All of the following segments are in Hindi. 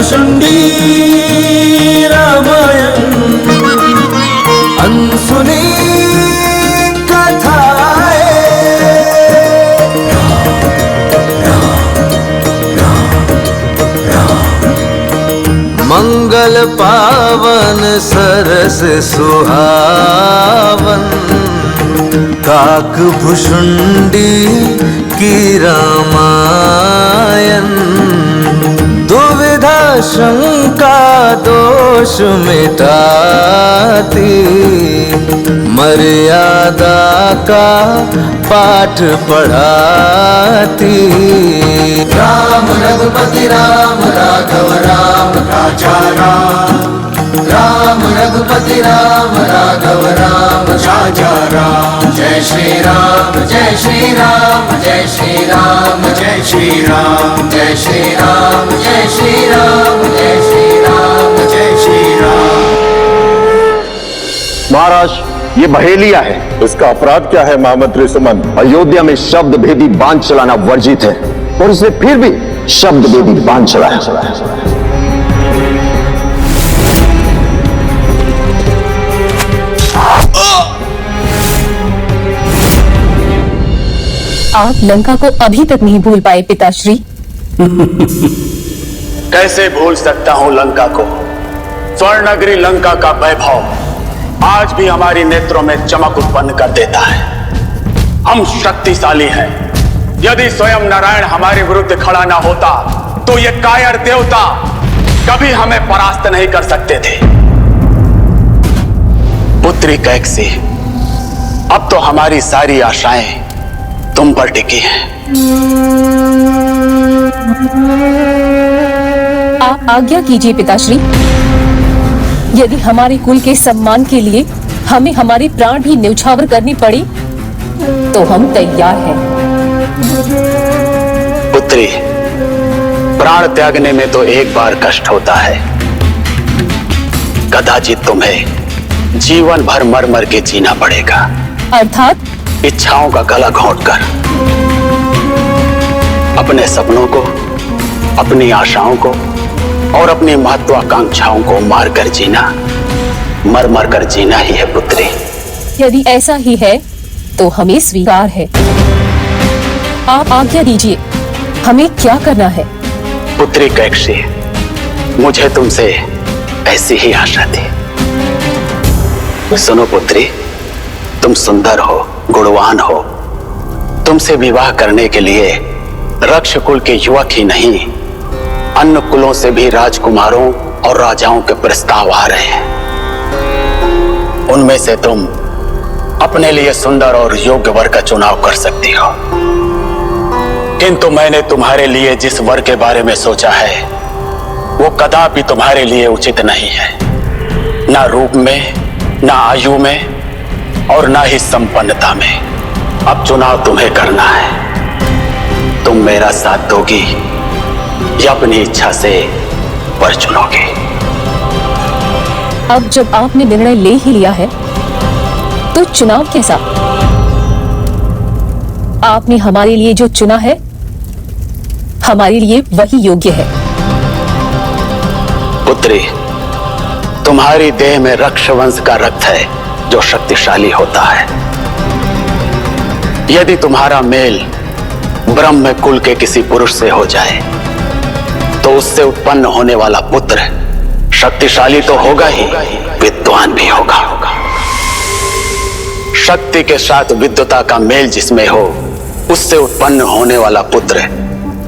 भुशुंडी रामायण अनसुनी मंगल पावन सरस सुहावन काक भुशुंडी की रामायण दुविधा शंका दोष मिटाती मर्यादा का पाठ पढ़ाती। राम रघुपति राम राघव राम राजा राम, राम रघुपति राम राघव राम राजा राम। जय श्री राम जय श्री राम जय श्री राम जय श्री राम जय श्री राम जय श्री राम जय श्री राम जय श्री राम। महाराज ये बहेलिया है। इसका अपराध क्या है महामंत्री सुमन? अयोध्या में शब्द भेदी बांध चलाना वर्जित है और उसने फिर भी शब्द भेदी बांध चलाया। आप लंका को अभी तक नहीं भूल पाए पिताश्री। कैसे भूल सकता हूं लंका को? स्वर्णनगरी लंका का वैभव आज भी हमारी नेत्रों में चमक उत्पन्न कर देता है। हम शक्तिशाली हैं। यदि स्वयं नारायण हमारे विरुद्ध खड़ा ना होता तो ये कायर देवता कभी हमें परास्त नहीं कर सकते थे। पुत्री कैकसी, अब तो हमारी सारी आशाएं तुम पर टिकी हैं। आप आज्ञा कीजिए पिताश्री। यदि हमारे कुल के सम्मान के लिए हमें हमारे प्राण भी न्यौछावर करनी पड़े तो हम तैयार हैं। पुत्री, प्राण त्यागने में तो एक बार कष्ट होता है, कदाचित तुम्हें जीवन भर मर मर के जीना पड़ेगा। अर्थात इच्छाओं का गला घोंटकर, अपने सपनों को, अपनी आशाओं को और अपनी महत्वाकांक्षाओं को मारकर जीना, मर मर कर जीना ही है पुत्री। यदि ऐसा ही है तो हमें स्वीकार है। आप आज्ञा दीजिए, हमें क्या करना है? पुत्री कैकसी, मुझे तुमसे ऐसी ही आशा थी। सुनो पुत्री, तुम सुंदर हो, गुणवान हो। तुमसे विवाह करने के लिए रक्ष कुल के युवक ही नहीं, अन्य कुलों से भी राजकुमारों और राजाओं के प्रस्ताव आ रहे हैं। उनमें से तुम अपने लिए सुंदर और योग्य वर का चुनाव कर सकती हो। किंतु मैंने तुम्हारे लिए जिस वर के बारे में सोचा है वो कदापि तुम्हारे लिए उचित नहीं है, ना रूप में, ना आयु में और ना ही संपन्नता में। अब चुनाव तुम्हें करना है। तुम मेरा साथ दोगी या अपनी इच्छा से वर चुनोगे? अब जब आपने निर्णय ले ही लिया है तो चुनाव कैसा? आपने हमारे लिए जो चुना है हमारे लिए वही योग्य है। पुत्री, तुम्हारी देह में रक्षवंश का रक्त है जो शक्तिशाली होता है। यदि तुम्हारा मेल ब्रह्म कुल के किसी पुरुष से हो जाए तो उससे उत्पन्न होने वाला पुत्र शक्तिशाली तो होगा ही, विद्वान भी होगा। शक्ति के साथ विद्वता का मेल जिसमें हो, उससे उत्पन्न होने वाला पुत्र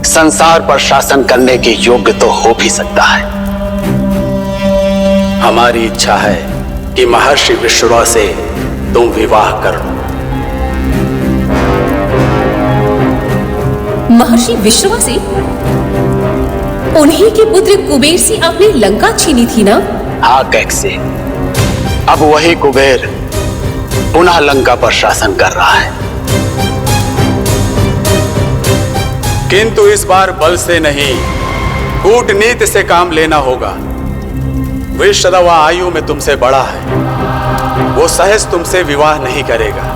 संसार पर शासन करने के योग्य तो हो भी सकता है। हमारी इच्छा है कि महर्षि विश्रवा से तुम विवाह कर लो। महर्षि विश्रवा से? उन्हीं के पुत्र कुबेर से आपने लंका छीनी थी ना? हाँ कैकसी, अब वही कुबेर पुनः लंका पर शासन कर रहा है। किंतु इस बार बल से नहीं, कूटनीति से काम लेना होगा। विश्रवा आयु में तुमसे बड़ा है, वो सहज तुमसे विवाह नहीं करेगा।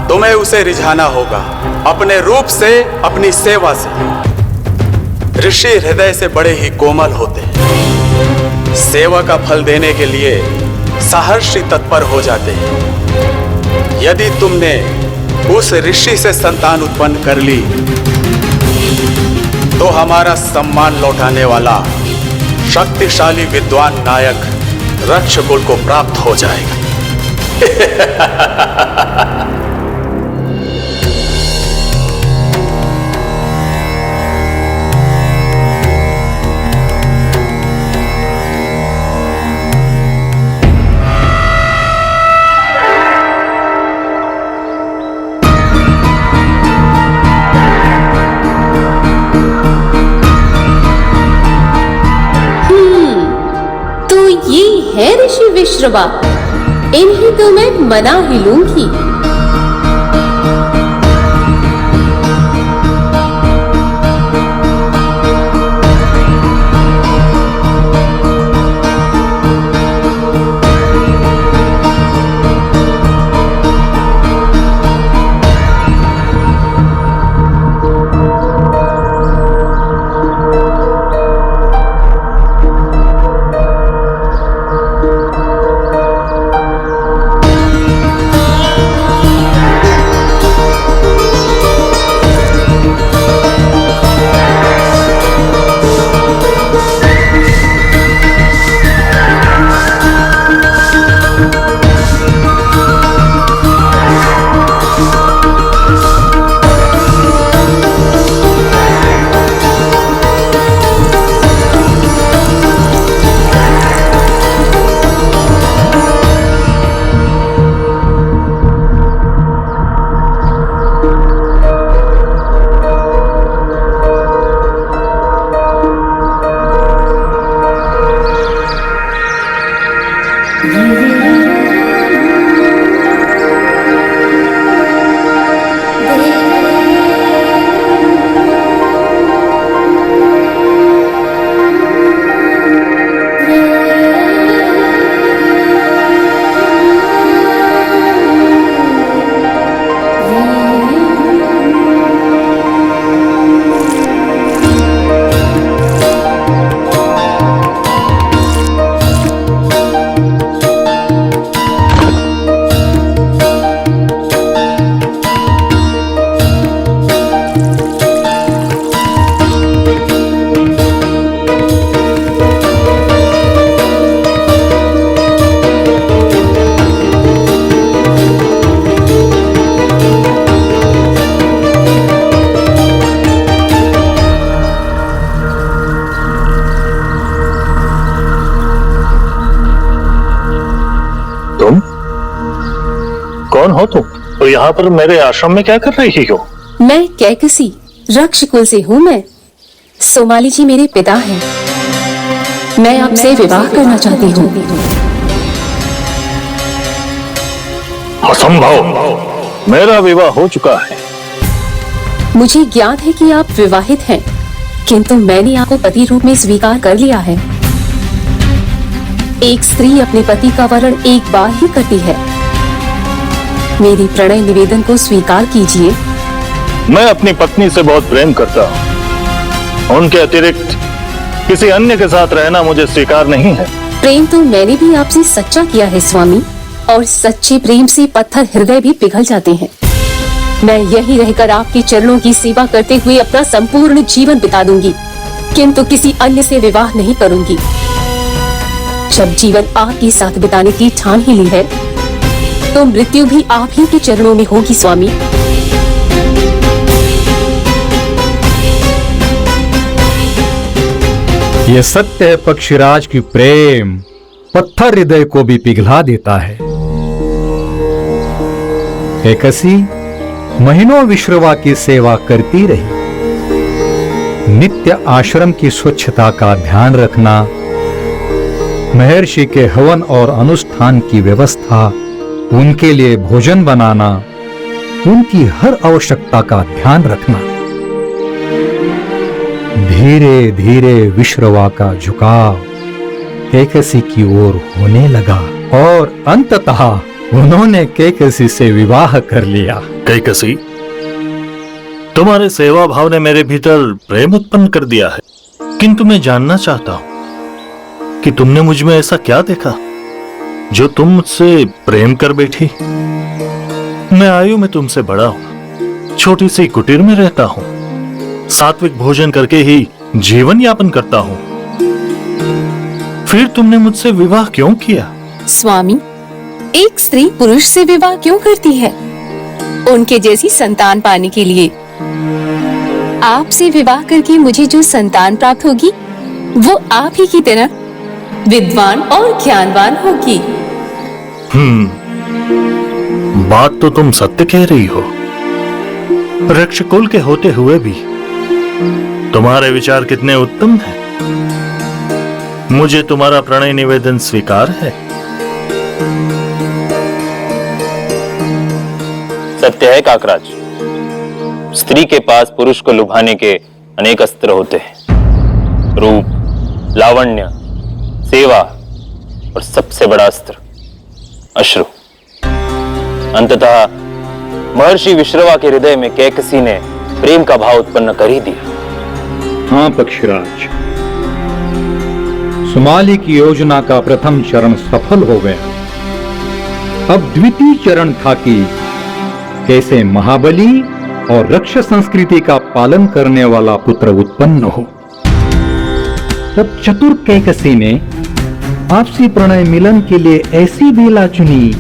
तुम्हें उसे रिझाना होगा अपने रूप से, अपनी सेवा से। ऋषि हृदय से बड़े ही कोमल होते हैं। सेवा का फल देने के लिए सहर्षि तत्पर हो जाते हैं। यदि तुमने उस ऋषि से संतान उत्पन्न कर ली तो हमारा सम्मान लौटाने वाला शक्तिशाली विद्वान नायक रक्षकुल को प्राप्त हो जाएगा। है ऋषि विश्रवा, इन्हें तो मैं मना ही लूंगी। कौन हो तुम और यहाँ पर मेरे आश्रम में क्या कर रही हो? मैं कैकसी रक्षकुल से हूँ। मैं सोमाली जी मेरे पिता हैं। मैं आपसे विवाह करना चाहती हूँ। असंभव, मेरा विवाह हो चुका है। मुझे ज्ञात है कि आप विवाहित हैं, किंतु मैंने आपको पति रूप में स्वीकार कर लिया है। एक स्त्री अपने पति का वरण एक बार ही करती है। मेरी प्रणय निवेदन को स्वीकार कीजिए। मैं अपनी पत्नी से बहुत प्रेम करता हूँ। उनके अतिरिक्त किसी अन्य के साथ रहना मुझे स्वीकार नहीं है। प्रेम तो मैंने भी आपसे सच्चा किया है स्वामी, और सच्चे प्रेम से पत्थर हृदय भी पिघल जाते हैं। मैं यहीं रहकर आपके चरणों की सेवा करते हुए अपना संपूर्ण जीवन बिता दूंगी, किंतु किसी अन्य से विवाह नहीं करूंगी। जब जीवन आपके साथ बिताने की ठान ही ली है, तो मृत्यु भी आप ही के चरणों में होगी स्वामी। ये सत्य है पक्षीराज की प्रेम पत्थर हृदय को भी पिघला देता है। कैकसी महीनों विश्रवा की सेवा करती रही। नित्य आश्रम की स्वच्छता का ध्यान रखना, महर्षि के हवन और अनुष्ठान की व्यवस्था, उनके लिए भोजन बनाना, उनकी हर आवश्यकता का ध्यान रखना। धीरे धीरे विश्रवा का झुकाव कैकसी की ओर होने लगा और अंततः उन्होंने कैकसी से विवाह कर लिया। कैकसी, तुम्हारे सेवा भाव ने मेरे भीतर प्रेम उत्पन्न कर दिया है, किंतु मैं जानना चाहता हूं कि तुमने मुझ में ऐसा क्या देखा जो तुम मुझसे प्रेम कर बैठी। मैं आयु में तुमसे बड़ा हूं, छोटी सी कुटीर में रहता हूं, सात्विक भोजन करके ही जीवन यापन करता हूं, फिर तुमने मुझसे विवाह क्यों किया? स्वामी, एक स्त्री पुरुष से विवाह क्यों करती है? उनके जैसी संतान पाने के लिए। आपसे विवाह करके मुझे जो संतान प्राप्त होगी वो आप ही की तरह विद्वान और ज्ञानवान होगी। बात तो तुम सत्य कह रही हो। रक्षकुल के होते हुए भी तुम्हारे विचार कितने उत्तम हैं। मुझे तुम्हारा प्रणय निवेदन स्वीकार है। सत्य है काकराज, स्त्री के पास पुरुष को लुभाने के अनेक अस्त्र होते हैं। रूप, लावण्य, सेवा और सबसे बड़ा अस्त्र अश्रु। अंततः महर्षि विश्रवा के हृदय में कैकसी ने प्रेम का भाव उत्पन्न कर ही दिया। हाँ पक्षीराज, सुमाली की योजना का प्रथम चरण सफल हो गया। अब द्वितीय चरण था कि कैसे महाबली और रक्ष संस्कृति का पालन करने वाला पुत्र उत्पन्न हो। तब चतुर कैकसी ने आपसी प्रणय मिलन के लिए ऐसी बेला चुनी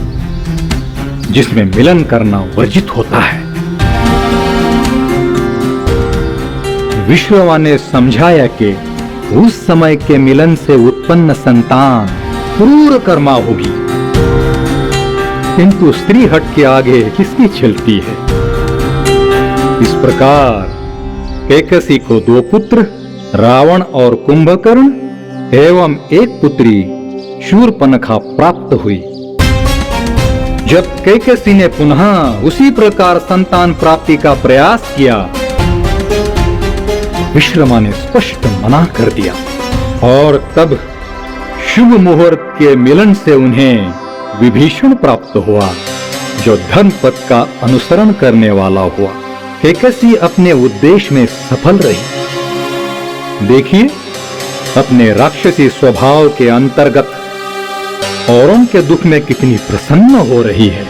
जिसमें मिलन करना वर्जित होता है। विश्रवा ने समझाया कि उस समय के मिलन से उत्पन्न संतान क्रूर कर्मा होगी, किंतु स्त्री हट के आगे किसकी चलती है। इस प्रकार कैकसी को 2 पुत्र रावण और कुंभकर्ण एवं एक पुत्री शूर्पणखा प्राप्त हुई। जब कैकसी ने पुनः उसी प्रकार संतान प्राप्ति का प्रयास किया, विश्रमा ने स्पष्ट मना कर दिया और तब शुभ मुहूर्त के मिलन से उन्हें विभीषण प्राप्त हुआ, जो धर्मपथ का अनुसरण करने वाला हुआ। कैकसी अपने उद्देश्य में सफल रही। देखिए, अपने राक्षसी स्वभाव के अंतर्गत औरों के दुख में कितनी प्रसन्न हो रही है।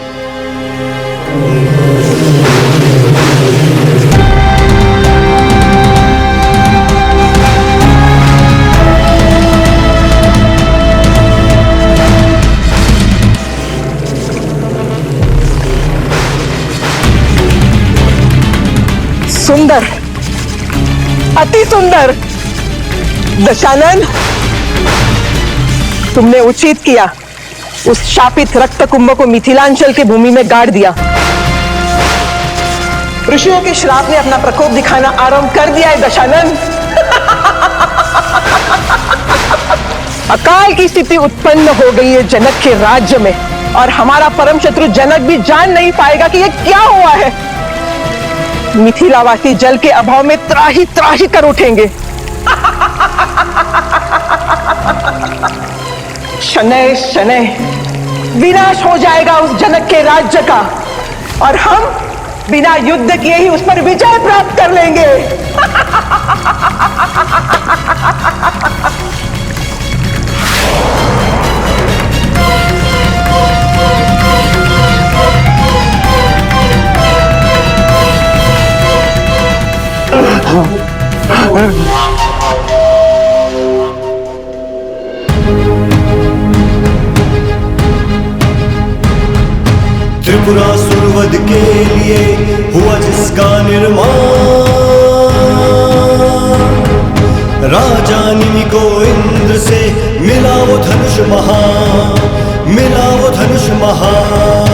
सुंदर, अति सुंदर। दशानन, तुमने उचित किया, उस शापित रक्त कुंभ को मिथिलांचल की भूमि में गाड़ दिया। ऋषियों के श्राप ने अपना प्रकोप दिखाना आरंभ कर दिया है दशानन। अकाल की स्थिति उत्पन्न हो गई है जनक के राज्य में, और हमारा परम शत्रु जनक भी जान नहीं पाएगा कि यह क्या हुआ है। मिथिलावासी जल के अभाव में त्राही त्राही कर उठेंगे। शनैः शनैः विनाश हो जाएगा उस जनक के राज्य का, और हम बिना युद्ध किए ही उस पर विजय प्राप्त कर लेंगे। त्रिपुरासुर वध के लिए हुआ जिसका निर्माण, राजा निमि को इंद्र से मिला वो धनुष महान, मिला वो धनुष महान।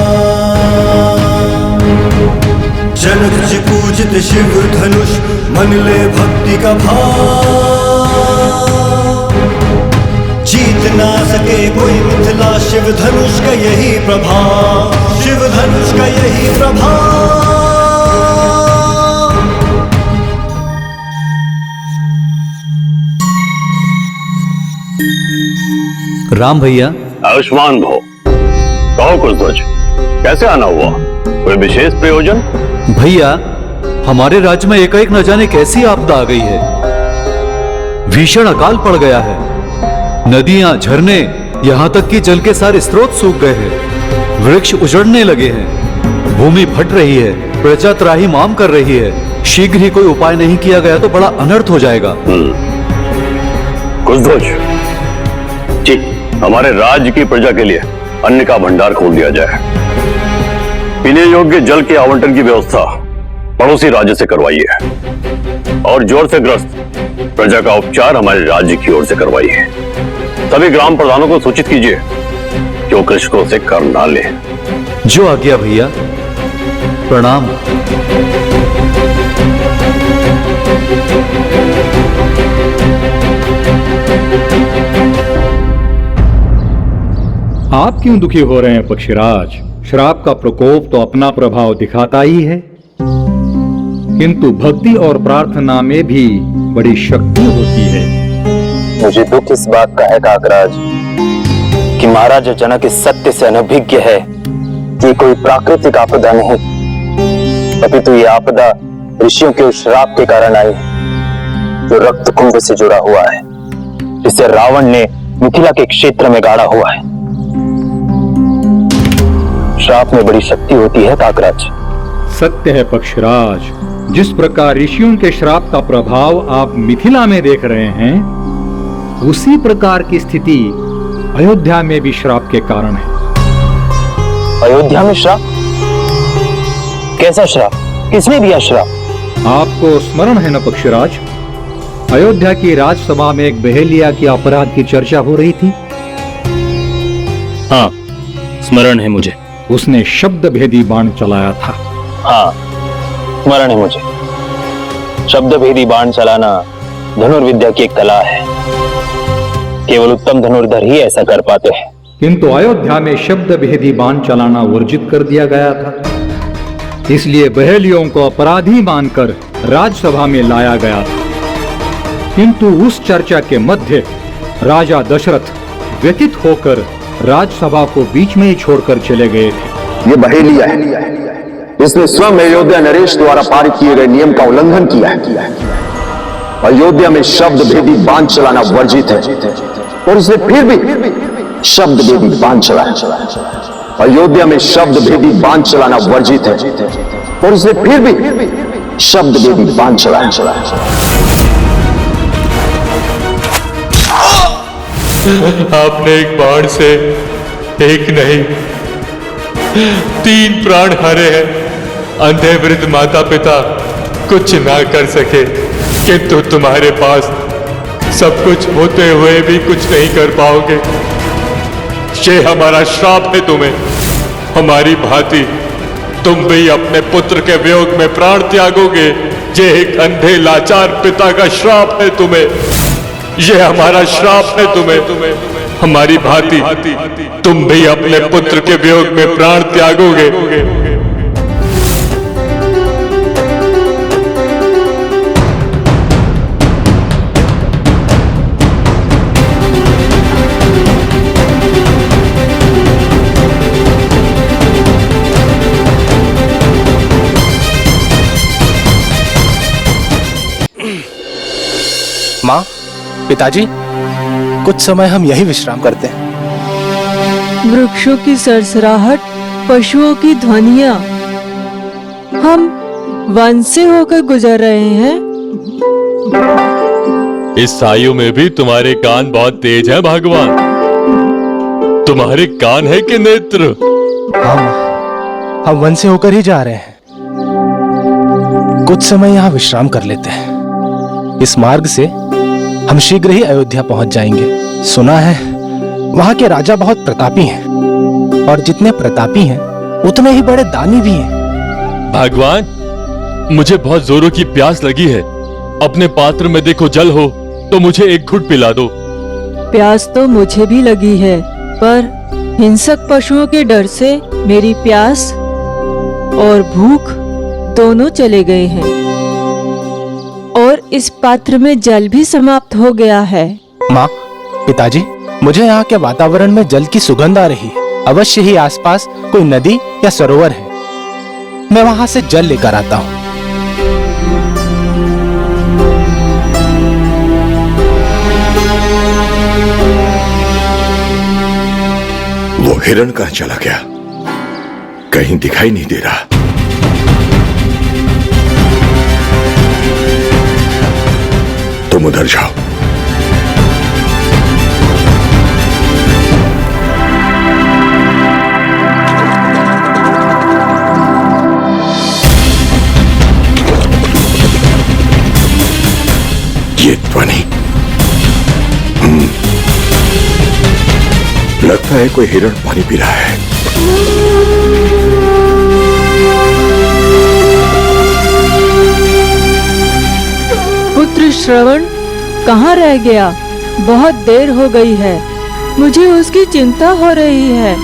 जनक जी पूजित शिव धनुष, मन ले भक्ति का भाव। जीत ना सके कोई मिथिला, शिव धनुष का यही प्रभाव, शिव धनुष का यही प्रभाव। राम भैया। आयुष्मान भव। कहो कुछ ध्वज, कैसे आना हुआ? कोई विशेष प्रयोजन? भैया, हमारे राज्य में एकाएक न जाने कैसी आपदा आ गई है। भीषण अकाल पड़ गया है। नदियां, झरने, यहाँ तक कि जल के सारे स्रोत सूख गए हैं। वृक्ष उजड़ने लगे हैं। भूमि फट रही है। प्रजा त्राहिमाम कर रही है। शीघ्र ही कोई उपाय नहीं किया गया तो बड़ा अनर्थ हो जाएगा। कुशध्वज जी, हमारे राज्य की प्रजा के लिए अन्न का भंडार खोल दिया जाए। पीने योग्य जल के आवंटन की व्यवस्था पड़ोसी राज्य से करवाइए और जोर से ग्रस्त प्रजा का उपचार हमारे राज्य की ओर से करवाइए। सभी ग्राम प्रधानों को सूचित कीजिए कि वो कृषकों से कर ना ले। जो आज्ञा भैया। प्रणाम। आप क्यों दुखी हो रहे हैं पक्षीराज? श्राप का प्रकोप तो अपना प्रभाव दिखाता ही है, किंतु भक्ति और प्रार्थना में भी बड़ी शक्ति होती है। मुझे दुख इस बात का है काकराज कि महाराज जनक इस सत्य से अनभिज्ञ है कि कोई प्राकृतिक आपदा नहीं, अपितु ये आपदा ऋषियों के उस श्राप के कारण आई जो रक्त कुंभ से जुड़ा हुआ है, जिसे रावण ने मिथिला के क्षेत्र में गाड़ा हुआ है। श्राप में बड़ी शक्ति होती है काकराज। सत्य है पक्षराज। जिस प्रकार ऋषियों के श्राप का प्रभाव आप मिथिला में देख रहे हैं, उसी प्रकार की स्थिति अयोध्या में भी श्राप के कारण है। अयोध्या में श्राप? कैसा श्राप? किसने दिया श्राप? आपको स्मरण है न पक्षराज, अयोध्या की राजसभा में एक बहेलिया की अपराध की चर्चा हो रही थी। हाँ, स्मरण है मुझे। उसने शब्द भेदी बाण चलाया था। हाँ, स्मरण है मुझे। शब्द भेदी बाण चलाना धनुर्विद्या की एक कला है। केवल उत्तम धनुर्धर ही ऐसा कर पाते हैं। किंतु अयोध्या में शब्द भेदी बाण चलाना वर्जित कर दिया गया था, इसलिए बहेलियों को अपराधी मानकर राजसभा में लाया गया था। किंतु उस चर्चा के मध्य राजा दशरथ व्यथित होकर राजसभा को बीच में ही छोड़कर चले गए थे। ये बहेलिया है। इसने स्वयं अयोध्या नरेश द्वारा पारित किए गए नियम का उल्लंघन किया है। अयोध्या में शब्द भेदी बाण चलाना वर्जित है और इसने फिर भी शब्द भेदी बाण चलाया। अयोध्या में शब्द भेदी बाण चलाना वर्जित है और इसने फिर भी शब्द भेदी बाण चलाया। आपने एक बाण से एक नहीं 3 प्राण हारे हैं। अंधे वृद्ध माता पिता कुछ ना कर सके, किंतु तुम्हारे पास सब कुछ होते हुए भी कुछ नहीं कर पाओगे। ये हमारा श्राप है तुम्हें। हमारी भांति तुम भी अपने पुत्र के वियोग में प्राण त्यागोगे। ये एक अंधे लाचार पिता का श्राप है तुम्हें। ये हमारा श्राप है तुम्हें। हमारी भांति तुम भी अपने पुत्र के वियोग में प्राण त्यागोगे। माँ, पिताजी, कुछ समय हम यही विश्राम करते हैं। वृक्षों की सरसराहट, पशुओं की ध्वनियां, हम वन से होकर गुजर रहे हैं। इस आयु में भी तुम्हारे कान बहुत तेज हैं भगवान। तुम्हारे कान है कि नेत्र? हम वन से होकर ही जा रहे हैं। कुछ समय यहाँ विश्राम कर लेते हैं। इस मार्ग से हम शीघ्र ही अयोध्या पहुंच जाएंगे। सुना है वहां के राजा बहुत प्रतापी हैं, और जितने प्रतापी हैं उतने ही बड़े दानी भी हैं। भगवान, मुझे बहुत जोरों की प्यास लगी है। अपने पात्र में देखो जल हो तो मुझे एक घुट पिला दो। प्यास तो मुझे भी लगी है, पर हिंसक पशुओं के डर से मेरी प्यास और भूख दोनों चले गए हैं, और इस पात्र में जल भी समाप्त हो गया है। माँ, पिताजी, मुझे यहाँ के वातावरण में जल की सुगंध आ रही है। अवश्य ही आसपास कोई नदी या सरोवर है। मैं वहाँ से जल लेकर आता हूँ। हिरण कहां चला गया? कहीं दिखाई नहीं दे रहा। तुम उधर जाओ। ये ध्वनि लगता है कोई हिरण पानी पी रहा है। पुत्र श्रवण कहाँ रह गया? बहुत देर हो गई है, मुझे उसकी चिंता हो रही है।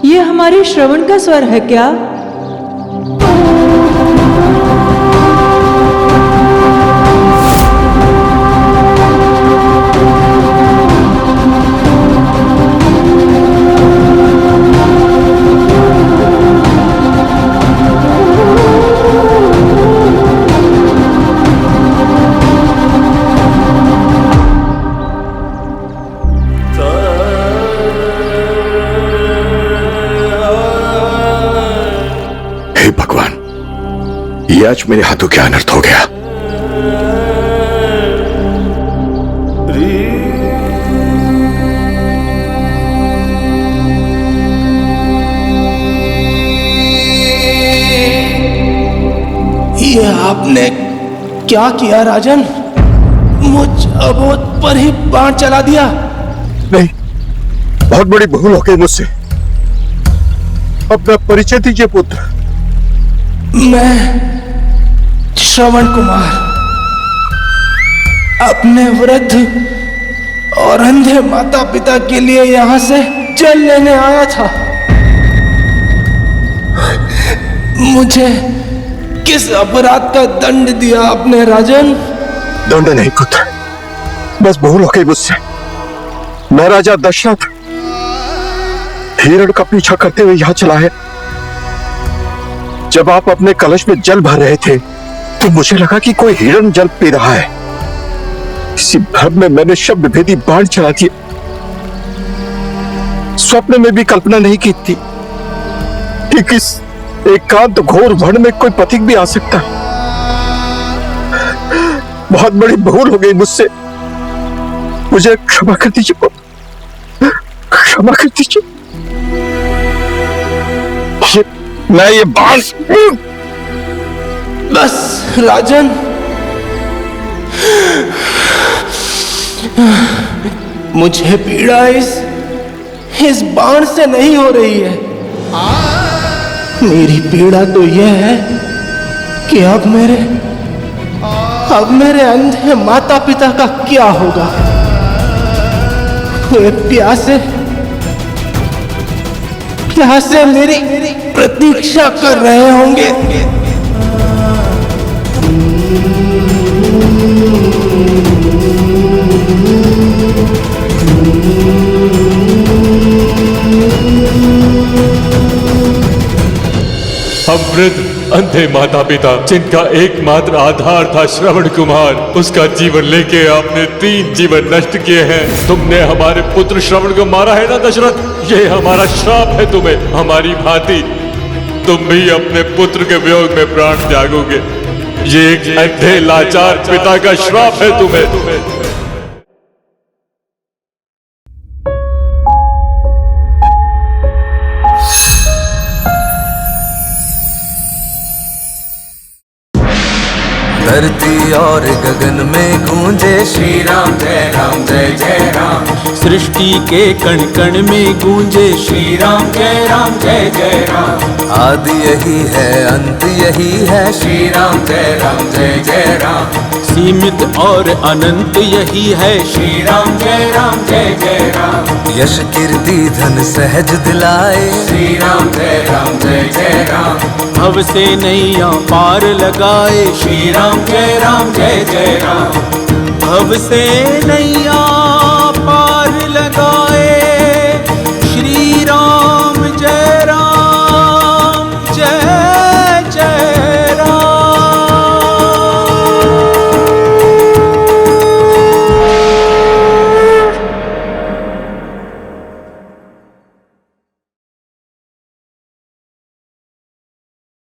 ये हमारे श्रवण का स्वर है क्या? हे भगवान, ये आज मेरे हाथों क्या अनर्थ हो गया? ये आपने क्या किया राजन? मुझ अबोध पर ही बाण चला दिया। नहीं, बहुत बड़ी भूल हो गई मुझसे। अपना परिचय दीजिए पुत्र। मैं श्रवण कुमार अपने वृद्ध और अंधे माता पिता के लिए यहाँ से जल लेने आया था। मुझे किस अपराध का दंड दिया आपने राजन? दंड नहीं पुत्र, बस भूल हो गई मुझसे। मैं राजा दशरथ हिरण का पीछा करते हुए यहाँ चला है। जब आप अपने कलश में जल भर रहे थे तो मुझे लगा कि कोई हिरण जल पी रहा है। इसी भ्रम में मैंने शब्द भेदी बाण चला दिया। स्वप्न में भी कल्पना नहीं की थी कि इस एकांत घोर वन में कोई पथिक भी आ सकता है। बहुत बड़ी भूल हो गई मुझसे, मुझे क्षमा कर दीजिए, क्षमा कर दीजिए। मैं ये बाण बस राजन, मुझे पीड़ा इस बाण से नहीं हो रही है। मेरी पीड़ा तो यह है कि अब मेरे अंधे माता पिता का क्या होगा? वे प्यासे मेरी प्रतीक्षा कर रहे होंगे। हम वृद्ध अंधे माता पिता जिनका एकमात्र आधार था श्रवण कुमार, उसका जीवन लेके आपने 3 जीवन नष्ट किए हैं। तुमने हमारे पुत्र श्रवण को मारा है ना दशरथ, ये हमारा श्राप है तुम्हें। हमारी भांति तुम भी अपने पुत्र के वियोग में प्राण त्यागोगे। ये एक अंधे लाचार पिता का श्राप है तुम्हें। धरती और गगन में गूंजे श्री राम जय जय राम। सृष्टि के कण कण में गूंजे श्री राम जय राम। आदि यही है अंत यही है श्री राम जय राम। सीमित और अनंत यही है श्री राम जय राम। यश कीर्ति धन सहज दिलाए श्री राम जय राम। भव से नैया पार लगाए श्री राम जय राम। भव से नैया